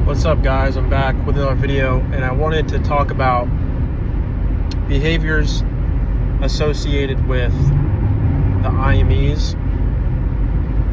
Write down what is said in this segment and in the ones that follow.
What's up, guys? I'm back with another video, and I wanted to talk about behaviors associated with the IMEs.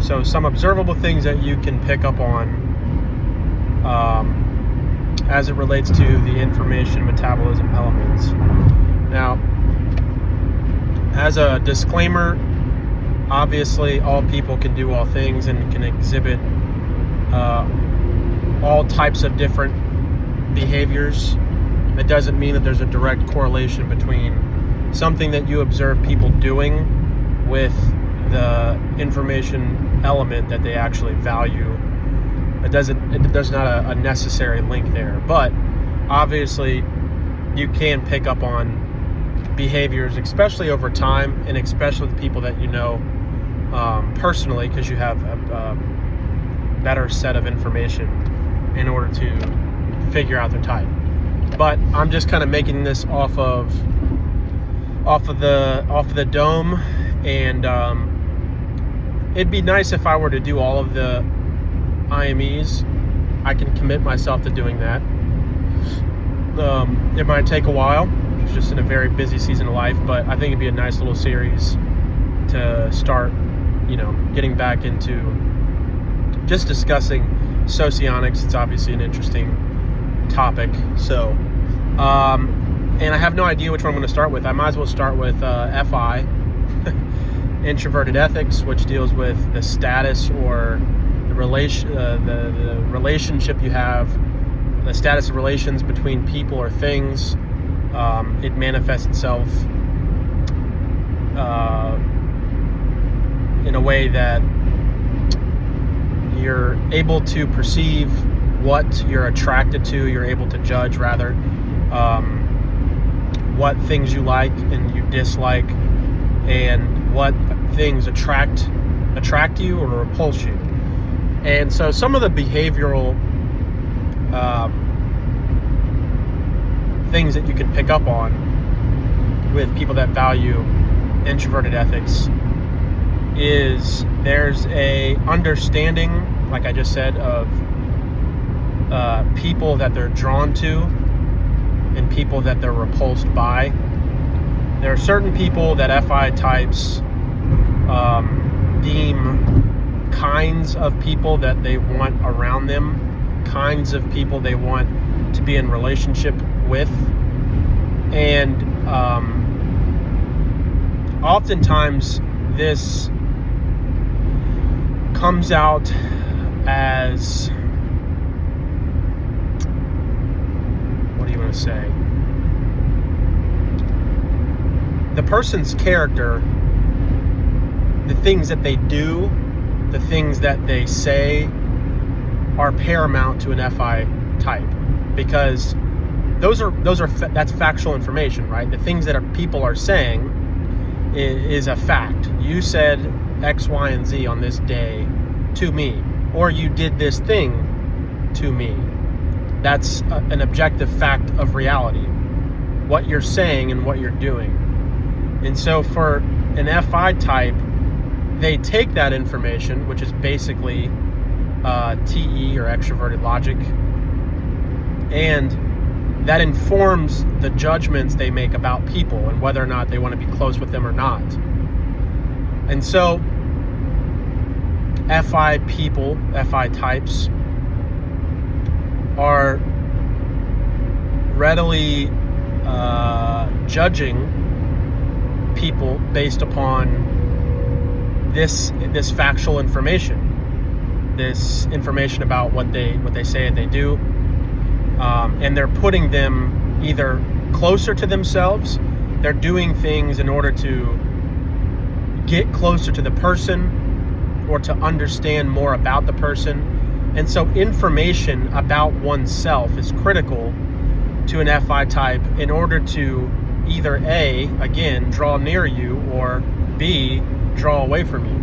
So some observable things that you can pick up on as it relates to the information metabolism elements. Now, as a disclaimer, obviously all people can do all things and can exhibit all types of different behaviors. It doesn't mean that there's a direct correlation between something that you observe people doing with the information element that they actually value. There's not a necessary link there, but obviously you can pick up on behaviors, especially over time, and especially with people that you know personally, because you have a better set of information in order to figure out their type. But I'm just kind of making this off of the dome, and it'd be nice if I were to do all of the IMEs. I can commit myself to doing that. It might take a while. It's just in a very busy season of life, but I think it'd be a nice little series to start, getting back into just discussing socionics. It's obviously an interesting topic. So, and I have no idea which one I'm going to start with. I might as well start with FI, Introverted Ethics, which deals with the status or the relationship you have, the status of relations between people or things. It manifests itself in a way that you're able to perceive what you're attracted to, you're able to judge rather what things you like and you dislike, and what things attract you or repulse you. And so some of the behavioral things that you can pick up on with people that value introverted ethics is there's a understanding, like I just said, of people that they're drawn to and people that they're repulsed by. There are certain people that FI types deem kinds of people that they want around them, kinds of people they want to be in relationship with, and oftentimes this comes out as, what do you want to say? The person's character, the things that they do, the things that they say are paramount to an FI type, because that's factual information, right? The things that people are saying is a fact. You said X, Y, and Z on this day to me, or you did this thing to me. That's an objective fact of reality, what you're saying and what you're doing. And so for an FI type, they take that information, which is basically TE or extroverted logic, and that informs the judgments they make about people and whether or not they want to be close with them or not. And so FI people, FI types, are readily judging people based upon this factual information, this information about what they say and they do, and they're putting them either closer to themselves. They're doing things in order to get closer to the person or to understand more about the person. And so information about oneself is critical to an FI type in order to either A, again, draw near you, or B, draw away from you.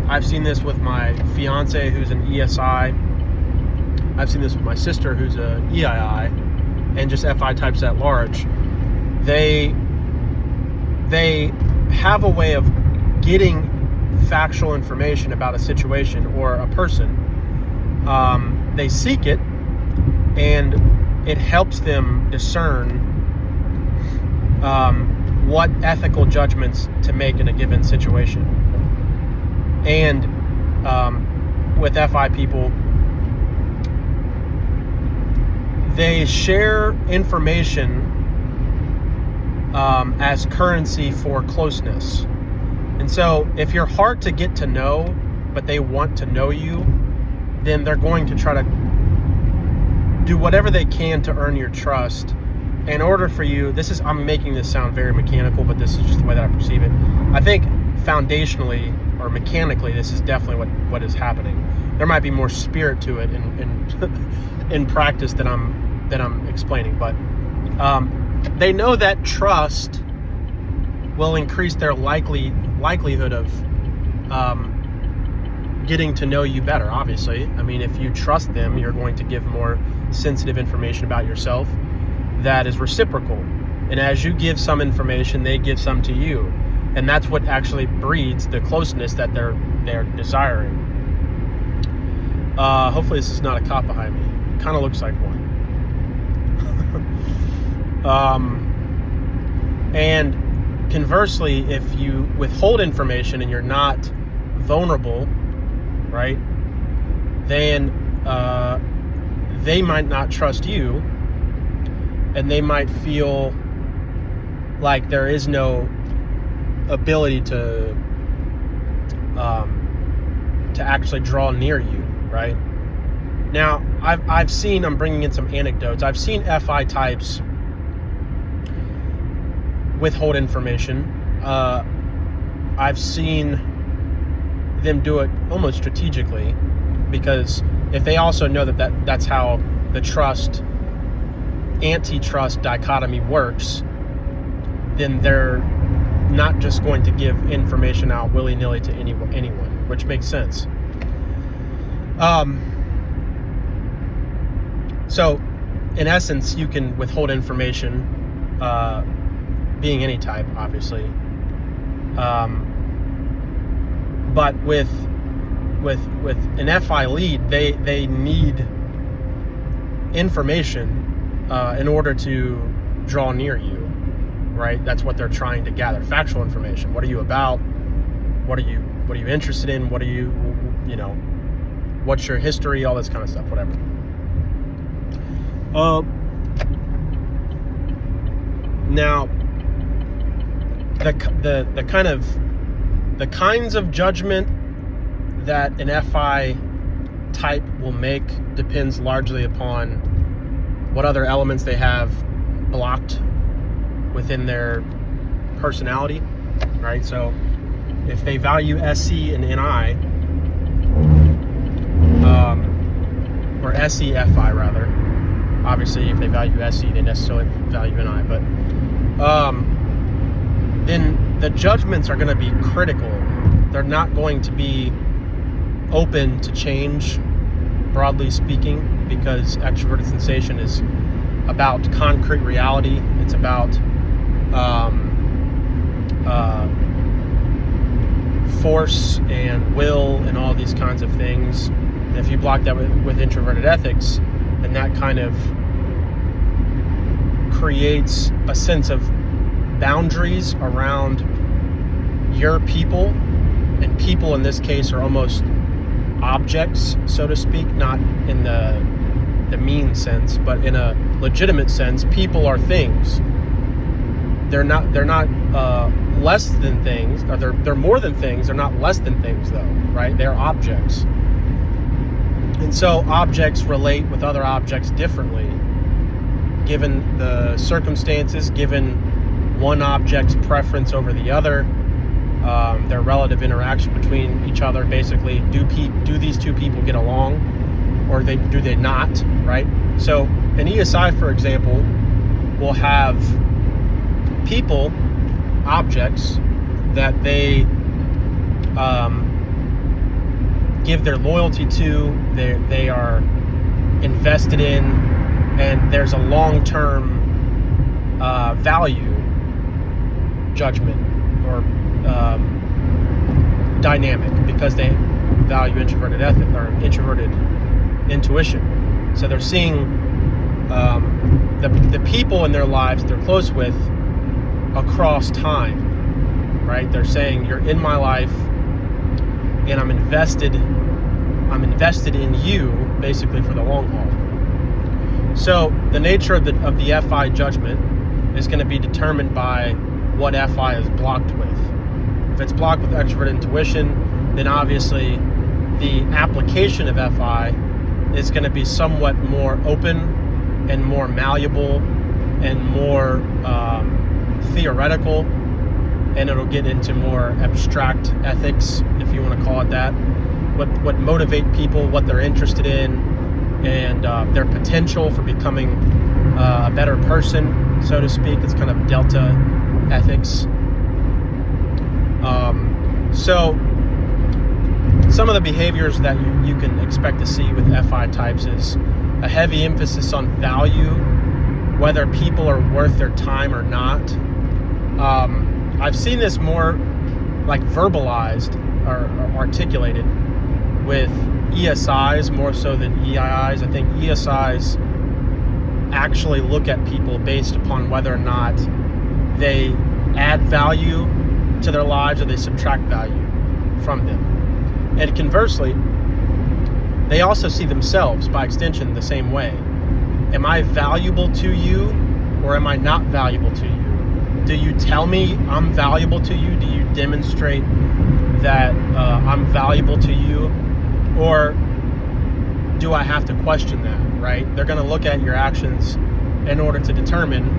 I've seen this with my fiance, who's an ESI. I've seen this with my sister, who's a EII, and just FI types at large. They have a way of getting factual information about a situation or a person. They seek it and it helps them discern what ethical judgments to make in a given situation. And with FI people, they share information as currency for closeness. And so if you're hard to get to know, but they want to know you, then they're going to try to do whatever they can to earn your trust in order for you. I'm making this sound very mechanical, but this is just the way that I perceive it. I think foundationally or mechanically, this is definitely what is happening. There might be more spirit to it in practice that I'm explaining, but they know that trust will increase their likelihood of getting to know you better, obviously. I mean, if you trust them, you're going to give more sensitive information about yourself that is reciprocal. And as you give some information, they give some to you. And that's what actually breeds the closeness that they're desiring. Hopefully this is not a cop behind me. Kind of looks like one. And conversely, if you withhold information and you're not vulnerable, right, then they might not trust you, and they might feel like there is no ability to actually draw near you, right? Now, I'm bringing in some anecdotes. I've seen FI types withhold information. I've seen them do it almost strategically, because if they also know that's how the trust antitrust dichotomy works, then they're not just going to give information out willy-nilly to anyone, which makes sense. So in essence, you can withhold information, being any type, obviously. But with an FI lead, they need information in order to draw near you, right? That's what they're trying to gather. Factual information. What are you about? What are you interested in? What are you what's your history? All this kind of stuff, whatever. Now, the kinds of judgment that an FI type will make depends largely upon what other elements they have blocked within their personality, right? So if they value SC and NI, or SE-FI rather, obviously if they value SC, they necessarily value NI, but then the judgments are going to be critical. They're not going to be open to change, broadly speaking, because extroverted sensation is about concrete reality. It's about force and will and all these kinds of things. And if you block that with introverted ethics, then that kind of creates a sense of boundaries around your people, and people in this case are almost objects, so to speak, not in the mean sense, but in a legitimate sense. People are things. They're not less than things, or they're more than things. They're not less than things, though, right? They're objects. And so objects relate with other objects differently, given the circumstances, given one object's preference over the other, their relative interaction between each other. Basically, do these two people get along, or do they not, right? So an ESI, for example, will have people, objects, that they give their loyalty to, they are invested in, and there's a long-term value judgment or dynamic, because they value introverted ethic or introverted intuition. So they're seeing the people in their lives they're close with across time, right? They're saying, you're in my life and I'm invested in you, basically, for the long haul. So the nature of the FI judgment is going to be determined by what FI is blocked with. If it's blocked with extrovert intuition, then obviously the application of FI is going to be somewhat more open and more malleable and more theoretical, and it'll get into more abstract ethics, if you want to call it that. What motivate people, what they're interested in, and their potential for becoming a better person, so to speak. It's kind of delta ethics. So some of the behaviors that you can expect to see with FI types is a heavy emphasis on value, whether people are worth their time or not. I've seen this more like verbalized or articulated with ESIs more so than EIIs. I think ESIs actually look at people based upon whether or not they add value to their lives or they subtract value from them. And conversely, they also see themselves by extension the same way. Am I valuable to you, or am I not valuable to you? Do you tell me I'm valuable to you? Do you demonstrate that I'm valuable to you? Or do I have to question that, right? They're going to look at your actions in order to determine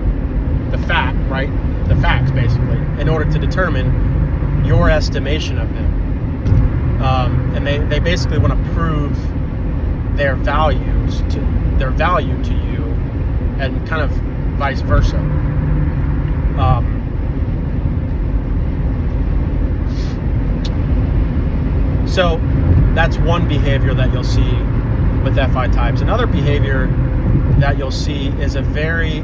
the fact, right? The facts, basically, in order to determine your estimation of them. And they basically want to prove their value to you, and kind of vice versa. So that's one behavior that you'll see with FI types. Another behavior that you'll see is a very,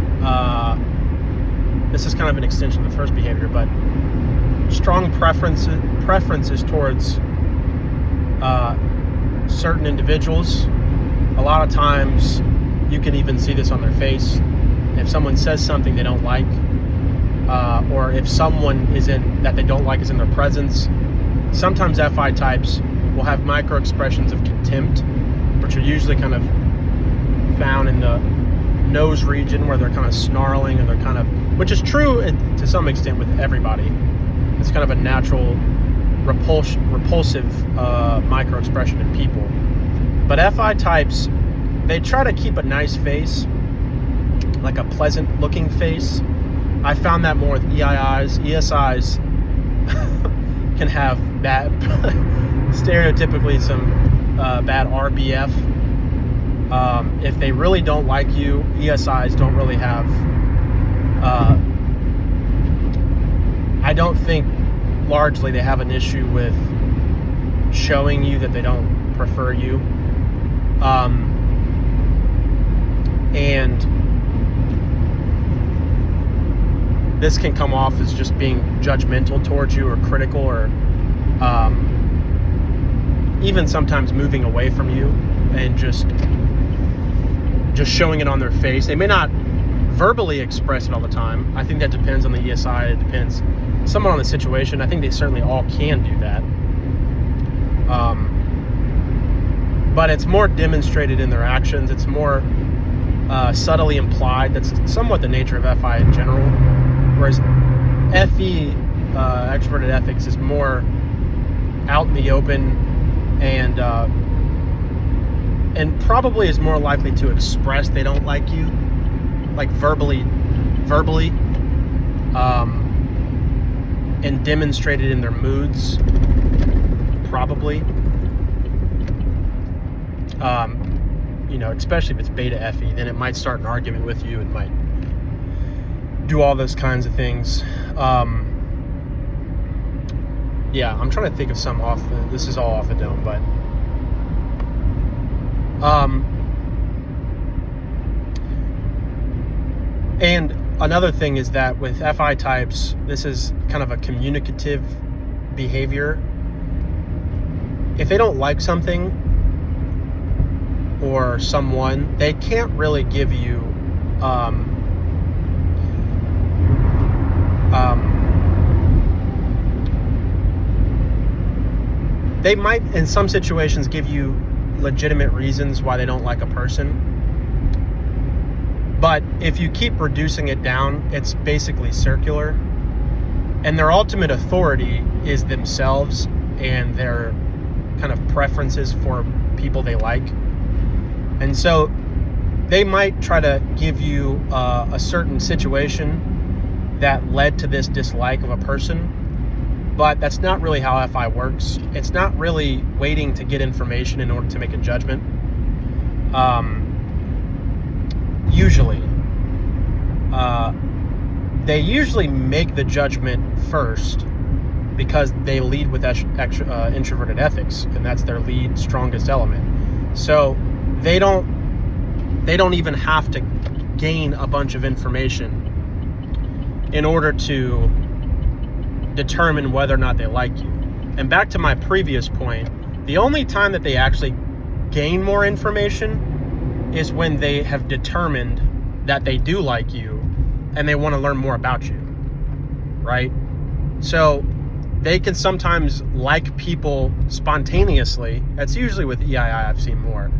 this is kind of an extension of the first behavior, but strong preferences towards certain individuals. A lot of times you can even see this on their face. If someone says something they don't like, or if someone that they don't like is in their presence, sometimes FI types will have micro expressions of contempt, which are usually kind of found in the nose region, where they're kind of snarling, and they're kind of, which is true to some extent with everybody. It's kind of a natural repulsive micro expression in people. But FI types, they try to keep a nice face, like a pleasant looking face. I found that more with EIIs. ESIs can have bad, stereotypically some bad RBF. If they really don't like you, ESIs don't really have, I don't think largely they have an issue with showing you that they don't prefer you. And this can come off as just being judgmental towards you, or critical, or even sometimes moving away from you and just showing it on their face. They may not verbally express it all the time. I think that depends on the ESI. It depends somewhat on the situation. I think they certainly all can do that. But it's more demonstrated in their actions. It's more subtly implied. That's somewhat the nature of FI in general. Whereas FE, extroverted ethics, is more out in the open, and probably is more likely to express they don't like you, like verbally, and demonstrate it in their moods, probably. Especially if it's beta FE, then it might start an argument with you. It might do all those kinds of things. Yeah, I'm trying to think of some this is all off the dome, but and another thing is that with FI types, this is kind of a communicative behavior. If they don't like something, or someone, they can't really give you they might in some situations give you legitimate reasons why they don't like a person, but if you keep reducing it down, it's basically circular, and their ultimate authority is themselves and their kind of preferences for people they like. And so they might try to give you a certain situation that led to this dislike of a person, but that's not really how FI works. It's not really waiting to get information in order to make a judgment. Usually, they usually make the judgment first because they lead with introverted ethics, and that's their lead strongest element. So they don't even have to gain a bunch of information in order to determine whether or not they like you. And back to my previous point, the only time that they actually gain more information is when they have determined that they do like you and they want to learn more about you, right? So they can sometimes like people spontaneously. That's usually with EII I've seen more,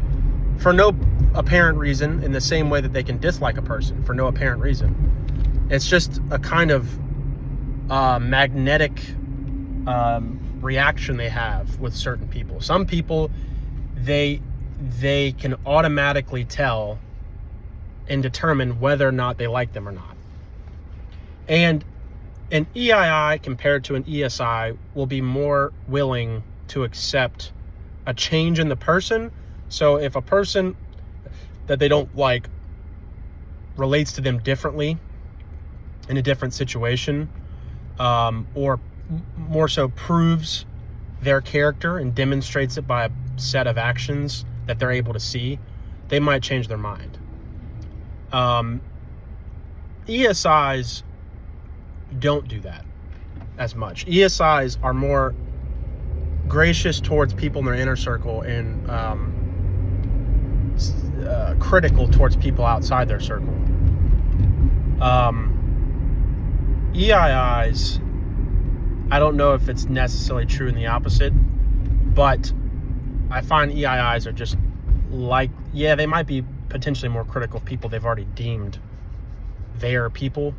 for no apparent reason, in the same way that they can dislike a person for no apparent reason. It's just a kind of magnetic reaction they have with certain people. Some people, they can automatically tell and determine whether or not they like them or not. And an EII compared to an ESI will be more willing to accept a change in the person. So if a person that they don't like relates to them differently in a different situation, or more so proves their character and demonstrates it by a set of actions that they're able to see, they might change their mind. ESIs don't do that as much. ESIs are more gracious towards people in their inner circle and critical towards people outside their circle. EIIs, I don't know if it's necessarily true in the opposite, but I find EIIs are just like, yeah, they might be potentially more critical of people they've already deemed their people,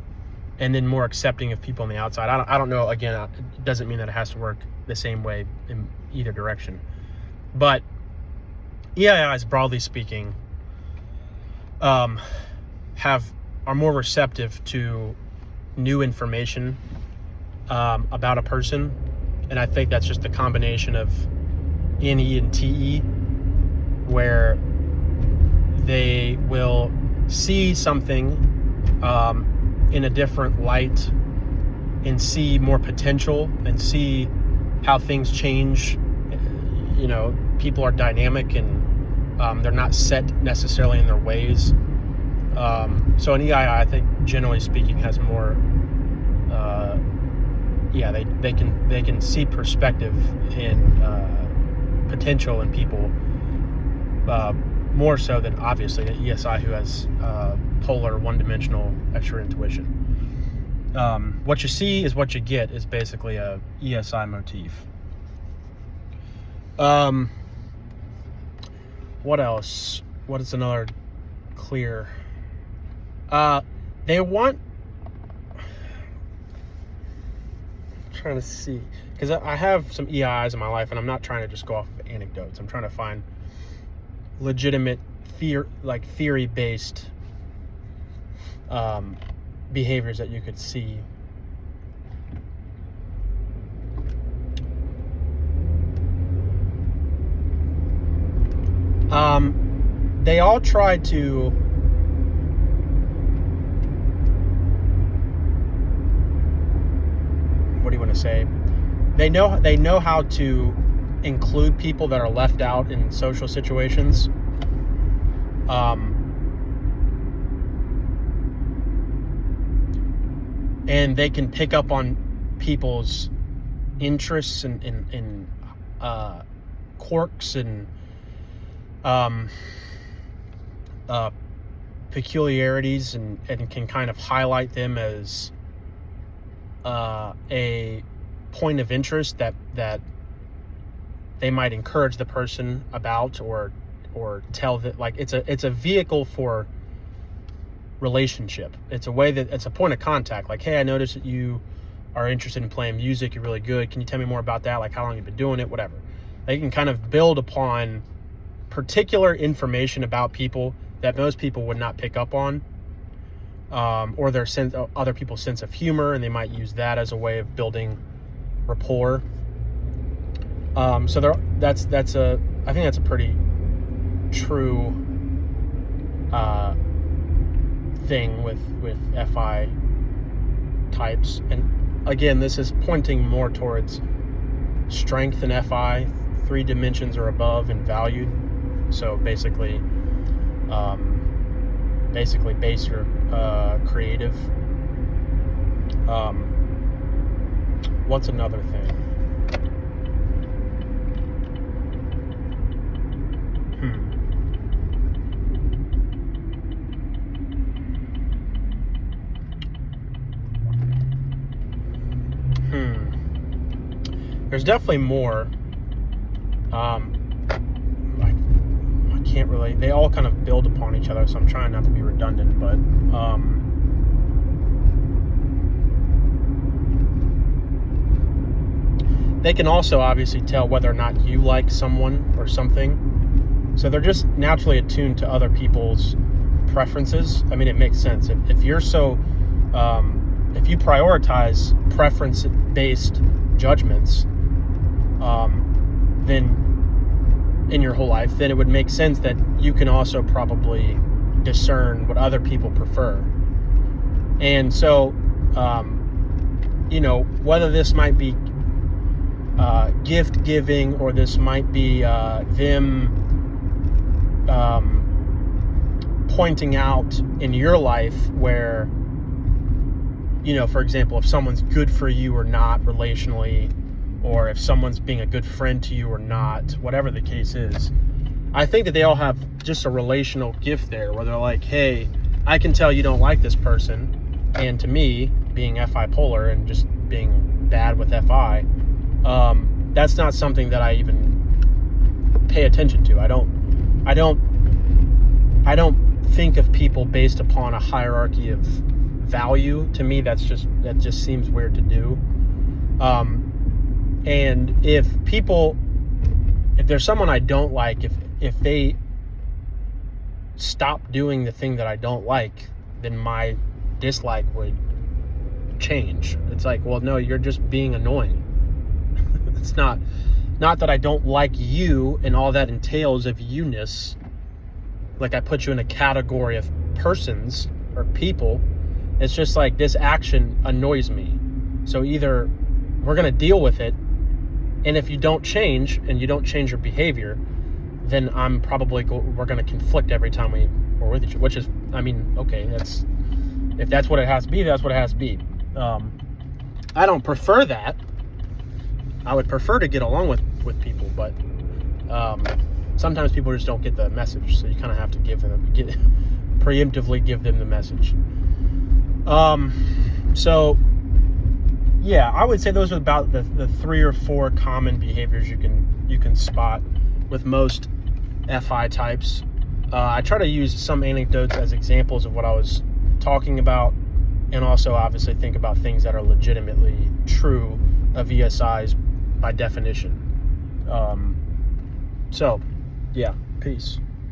and then more accepting of people on the outside. I don't know, again, it doesn't mean that it has to work the same way in either direction. But EIIs, broadly speaking, are more receptive to new information about a person, and I think that's just a combination of NE and TE, where they will see something in a different light and see more potential and see how things change. You know, people are dynamic and they're not set necessarily in their ways. So an EII, I think, generally speaking, has more. They can see perspective and potential in people more so than obviously an ESI who has polar, one-dimensional extra intuition. What you see is what you get is basically a ESI motif. What else? What is another clear? They want. I'm trying to see, because I have some EIs in my life, and I'm not trying to just go off of anecdotes. I'm trying to find legitimate theory-based behaviors that you could see. They all try to what do you want to say? They know how to include people that are left out in social situations. And they can pick up on people's interests and quirks and peculiarities and can kind of highlight them as a point of interest that they might encourage the person about, or tell that, like, it's a vehicle for relationship. It's a way that it's a point of contact. Like, hey, I noticed that you are interested in playing music. You're really good. Can you tell me more about that? Like, how long you've been doing it? Whatever. They can kind of build upon particular information about people that most people would not pick up on, or their other people's sense of humor, and they might use that as a way of building rapport. So I think that's a pretty true thing with FI types. And again, this is pointing more towards strength in FI, 3 dimensions or above and valued. So basically base your creative. What's another thing? There's definitely more. I can't really, they all kind of build upon each other, so I'm trying not to be redundant, but they can also obviously tell whether or not you like someone or something. So they're just naturally attuned to other people's preferences. I mean, it makes sense. If you're so, if you prioritize preference-based judgments, then in your whole life, then it would make sense that you can also probably discern what other people prefer. And so, whether this might be gift giving, or this might be them pointing out in your life where, for example, if someone's good for you or not relationally, or if someone's being a good friend to you or not, whatever the case is, I think that they all have just a relational gift there, where they're like, hey, I can tell you don't like this person, and to me, being FI polar and just being bad with FI, that's not something that I even pay attention to. I don't think of people based upon a hierarchy of value. To me, that just seems weird to do. And if there's someone I don't like, if they stop doing the thing that I don't like, then my dislike would change. It's like, well, no, you're just being annoying. It's not that I don't like you and all that entails of you-ness. Like, I put you in a category of persons or people. It's just like, this action annoys me. So either we're going to deal with it, and if you don't change and you don't change your behavior, then I'm probably we're going to conflict every time we're with each other, which is, I mean, okay, if that's what it has to be, that's what it has to be. I don't prefer that. I would prefer to get along with people, but sometimes people just don't get the message, so you kind of have to preemptively give them the message. So yeah, I would say those are about the 3 or 4 common behaviors you can spot with most FI types. I try to use some anecdotes as examples of what I was talking about, and also obviously think about things that are legitimately true of ESIs by definition. So yeah, peace.